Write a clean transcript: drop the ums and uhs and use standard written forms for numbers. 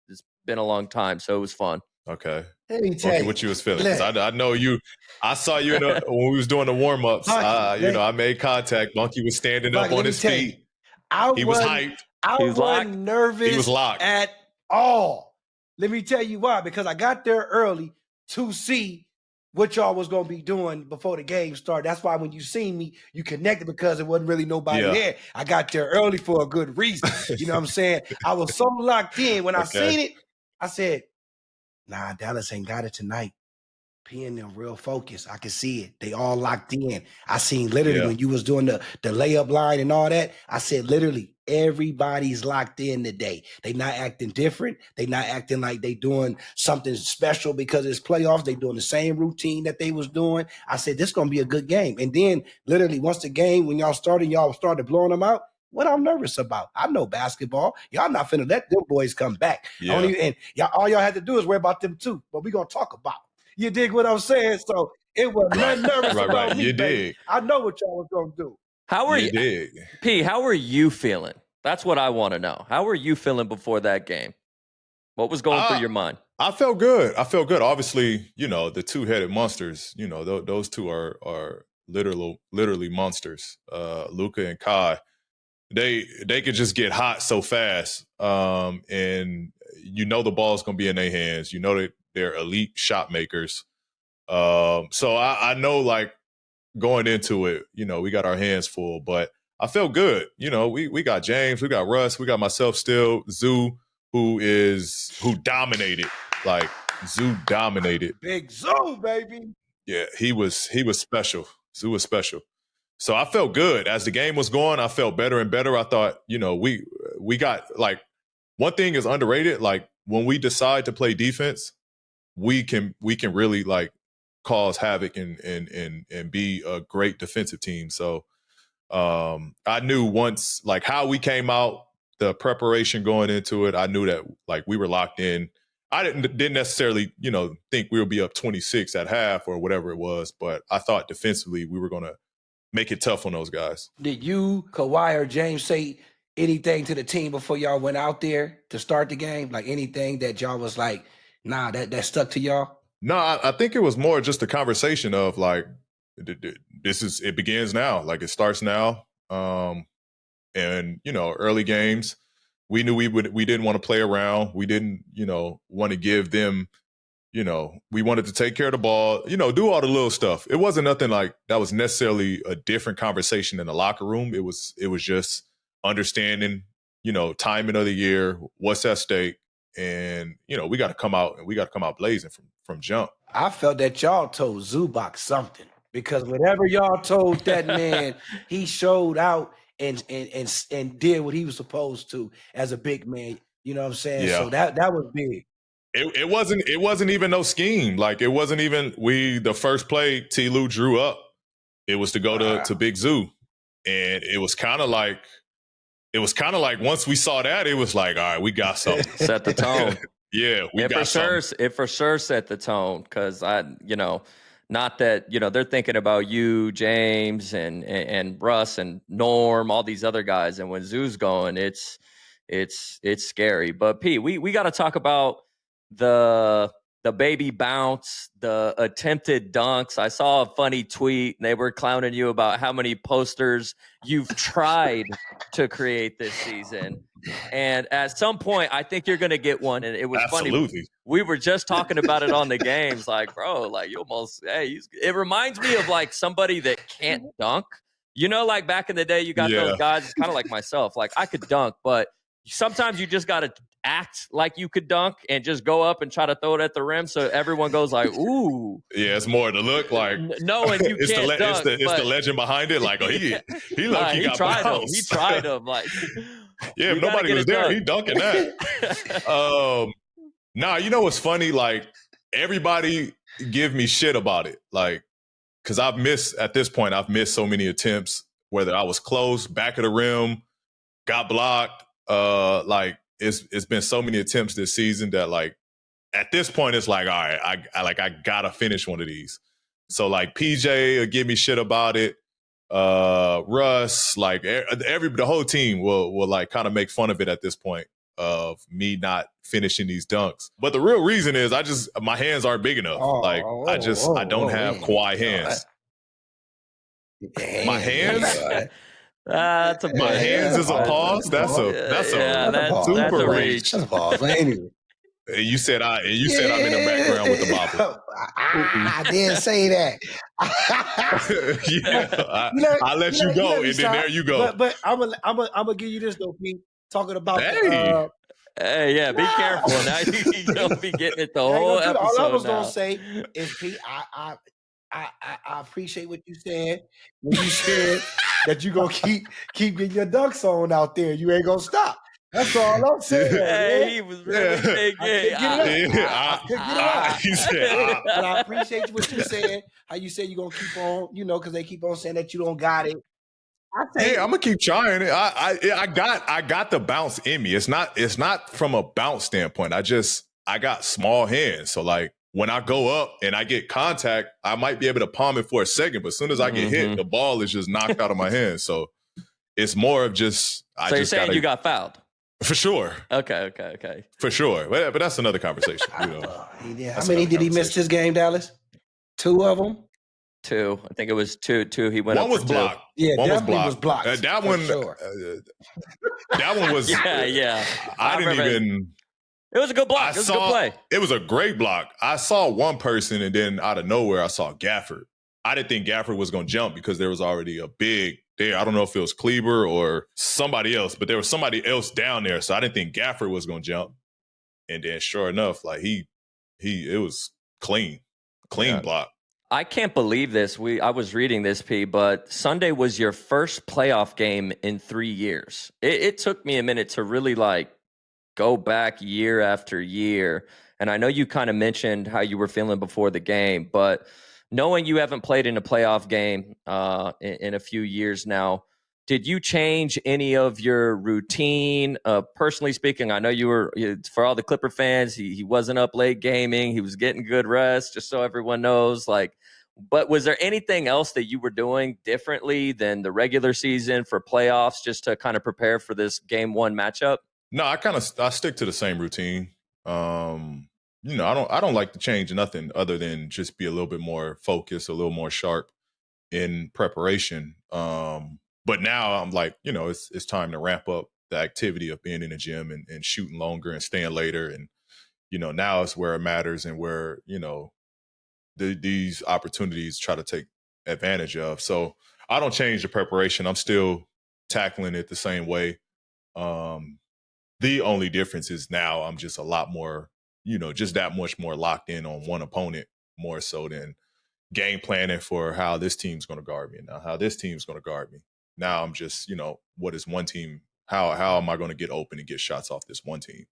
It's been a long time, so it was fun. Okay. Let me tell Bunky, you. what you was feeling? Look, Because I know you. I saw you when we was doing the warm ups. Bunky, I made contact. Bunky was standing up Bunky, on let me his tell you. feet. I He was wasn't hyped. He was locked? He nervous was locked. at all. Let me tell you why. Because I got there early to see what y'all was gonna be doing before the game started. That's why when you seen me, you connected because there wasn't really nobody Yeah. there. I got there early for a good reason. You know what I'm saying? I was so locked in. When I Okay. seen it, I said, nah, Dallas ain't got it tonight. P and them real focused. I can see it. They all locked in. I seen literally Yeah. when you was doing the layup line and all that, I said literally everybody's locked in today. They not acting different. They not acting like they doing something special because it's playoffs. They doing the same routine that they was doing. I said this gonna be a good game. And then literally once the game, when y'all started blowing them out. What I'm nervous about. I know basketball. Y'all not finna let them boys come back. Yeah. And all y'all had to do is worry about them too. But we gonna talk about it. You dig what I'm saying? So it was nothing nervous about me, You baby. dig. I know what y'all was gonna do. How are You you, dig. P? How are you feeling? That's what I want to know. How are you feeling before that game? What was going through your mind? I felt good. Obviously, the two-headed monsters. Those two are literally monsters. Luka and Kai. They could just get hot so fast, and the ball's gonna be in their hands. That they're elite shot makers. So I know, like, going into it, we got our hands full, but I felt good. We got James, we got Russ, we got myself still, Zoo, who dominated. Like, Zoo dominated. Big Zoo, baby. Yeah, he was special. Zoo was special. So I felt good. As the game was going, I felt better and better. I thought, we got, like, one thing is underrated. Like, when we decide to play defense, we can really, like, cause havoc and be a great defensive team. So I knew once, like, how we came out, the preparation going into it, I knew that, like, we were locked in. I didn't necessarily, think we would be up 26 at half or whatever it was, but I thought defensively we were going to make it tough on those guys. Did you, Kawhi, or James say anything to the team before y'all went out there to start the game? Like anything that y'all was like, nah, that stuck to y'all? No, I think it was more just a conversation of, like, it begins now. Like, it starts now. And, early games, we knew we didn't want to play around. We didn't, want to give them, we wanted to take care of the ball, do all the little stuff. It wasn't nothing like that was necessarily a different conversation in the locker room. It was just understanding, timing of the year, what's at stake. And, we got to come out blazing from jump. I felt that y'all told Zubac something, because whatever y'all told that man, he showed out and did what he was supposed to as a big man. You know what I'm saying? Yeah. So that was big. It wasn't even no scheme. Like, it wasn't even the first play T. Lue drew up. It was to go to Big Zoo. And it was kind of like once we saw that, it was like, all right, we got something. Set the tone. Yeah, we got something. It for sure set the tone, because not that, they're thinking about you, James, and Russ and Norm, all these other guys. And when Zoo's going, it's scary. But P, we got to talk about the baby bounce, the attempted dunks. I saw a funny tweet, and they were clowning you about how many posters you've tried to create this season. And at some point, I think you're going to get one. And it was Absolutely funny. We were just talking about it on the games. Like, bro, like, you almost, it reminds me of, like, somebody that can't dunk. Like, back in the day, you got those guys, it's kind of like myself. Like, I could dunk, but sometimes you just got to act like you could dunk and just go up and try to throw it at the rim, so everyone goes like, ooh. Yeah, it's more to look like. Knowing you can't dunk. It's the legend behind it. Like, oh, he got tried him. bounced. He tried him. Like, yeah, if nobody was there, he dunking that. Nah, you know what's funny? Like, everybody give me shit about it. Like, because I've missed so many attempts, whether I was close, back of the rim, got blocked. Like, it's been so many attempts this season that, like, at this point, it's like, all right, I gotta finish one of these. So, like, PJ will give me shit about it. Russ, like, the whole team will like kind of make fun of it at this point. of me not finishing these dunks. But the real reason is my hands aren't big enough. I don't have Kawhi hands. My hands? That's a My push. hands is a pause. That's a super reach. That's a pause. But anyway. And you said I'm in the background with the bopper. I didn't say that. I let you go, and then there you go. But I'm gonna give you this though, Pete. Talking about hey, yeah, be careful. Now you don't be getting it the whole episode. All I was gonna say is, Pete, I appreciate what you said when you said that you gonna keep getting your dunks on out there. You ain't gonna stop. That's all I'm saying. Hey, he was really big. But I appreciate what you said. How you say you're gonna keep on, because they keep on saying that you don't got it. Hey, I'm gonna keep trying. I got the bounce in me. It's not from a bounce standpoint. I got small hands. So like when I go up and I get contact, I might be able to palm it for a second, but as soon as I get hit, the ball is just knocked out of my hands. So it's more of just So you're saying you got fouled? For sure. Okay. For sure. But that's another conversation. How many did he miss this game, Dallas? 2 of them? 2. I think it was 2. He went one up was for blocked. 2. Yeah, one was blocked. That one. Sure. That one was. Yeah. I didn't even. It was a good block. It was a good play. It was a great block. I saw one person, and then out of nowhere, I saw Gafford. I didn't think Gafford was going to jump because there was already a big there. I don't know if it was Kleber or somebody else, but there was somebody else down there. So I didn't think Gafford was going to jump. And then sure enough, like it was clean block. I can't believe this. I was reading this, P, but Sunday was your first playoff game in 3 years. It took me a minute to really go back year after year. And I know you kind of mentioned how you were feeling before the game, but knowing you haven't played in a playoff game in a few years now, did you change any of your routine? Personally speaking, I know for all the Clipper fans, he wasn't up late gaming. He was getting good rest, just so everyone knows. But was there anything else that you were doing differently than the regular season for playoffs just to kind of prepare for this game 1 matchup? No, I stick to the same routine. I don't like to change nothing other than just be a little bit more focused, a little more sharp in preparation. But now I'm like, it's time to ramp up the activity of being in the gym and shooting longer and staying later. And, now it's where it matters and where, these opportunities try to take advantage of. So I don't change the preparation. I'm still tackling it the same way. The only difference is now I'm just a lot more, just that much more locked in on one opponent more so than game planning for how this team's going to guard me and now how this team's going to guard me. Now I'm just, what is one team? How am I going to get open and get shots off this one team?